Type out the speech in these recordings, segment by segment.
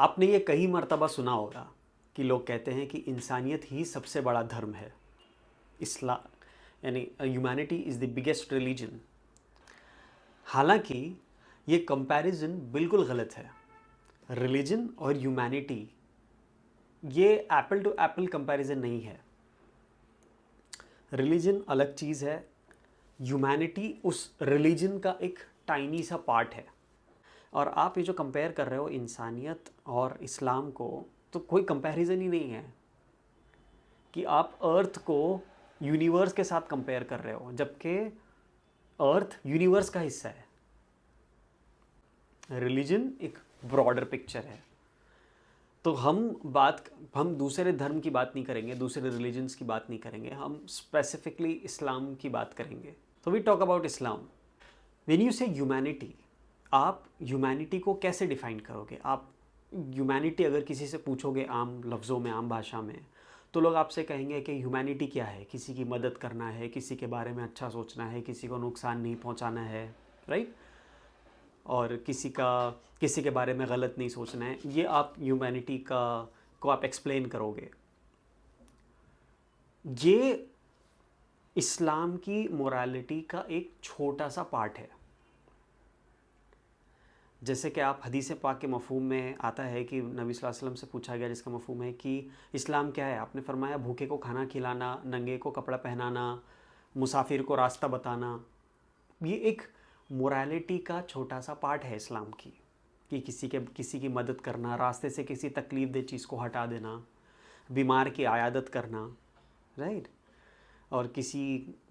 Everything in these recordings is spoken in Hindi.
आपने ये कई मर्तबा सुना होगा कि लोग कहते हैं कि इंसानियत ही सबसे बड़ा धर्म है। इस्लाम यानी humanity is the biggest religion. हालांकि ये कंपैरिजन बिल्कुल गलत है। रिलीजन और ह्यूमैनिटी ये एप्पल टू एप्पल कंपैरिजन नहीं है। रिलीजन अलग चीज़ है, ह्यूमैनिटी उस रिलीजन का एक टाइनी सा पार्ट है। और आप ये जो कंपेयर कर रहे हो इंसानियत और इस्लाम को, तो कोई कंपैरिजन ही नहीं है कि आप अर्थ को यूनिवर्स के साथ कंपेयर कर रहे हो, जबकि अर्थ यूनिवर्स का हिस्सा है। रिलीजन एक ब्रॉडर पिक्चर है। तो हम दूसरे धर्म की बात नहीं करेंगे, दूसरे रिलीजन्स की बात नहीं करेंगे, हम स्पेसिफिकली इस्लाम की बात करेंगे। तो we talk about Islam. When you say humanity, आप ह्यूमैनिटी को कैसे डिफाइन करोगे? आप ह्यूमैनिटी अगर किसी से पूछोगे आम लफ्ज़ों में, आम भाषा में, तो लोग आपसे कहेंगे कि ह्यूमैनिटी क्या है? किसी की मदद करना है, किसी के बारे में अच्छा सोचना है, किसी को नुकसान नहीं पहुंचाना है, राइट? और किसी के बारे में गलत नहीं सोचना है। ये आप ह्यूमैनिटी को आप एक्सप्लेन करोगे। ये इस्लाम की मोरालिटी का एक छोटा सा पार्ट है। जैसे कि आप हदीस पाक के मफ़हूम में आता है कि नबी सल्लल्लाहु अलैहि वसल्लम से पूछा गया, जिसका मफ़हूम है कि इस्लाम क्या है? आपने फरमाया भूखे को खाना खिलाना, नंगे को कपड़ा पहनाना, मुसाफिर को रास्ता बताना। ये एक मोरालिटी का छोटा सा पार्ट है इस्लाम की, कि किसी की मदद करना, रास्ते से किसी तकलीफ दे चीज़ को हटा देना, बीमार की आयादत करना, राइट? और किसी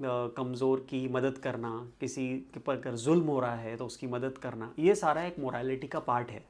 कमज़ोर की मदद करना, किसी के पर अगर जुल्म हो रहा है तो उसकी मदद करना, ये सारा एक मोरालिटी का पार्ट है।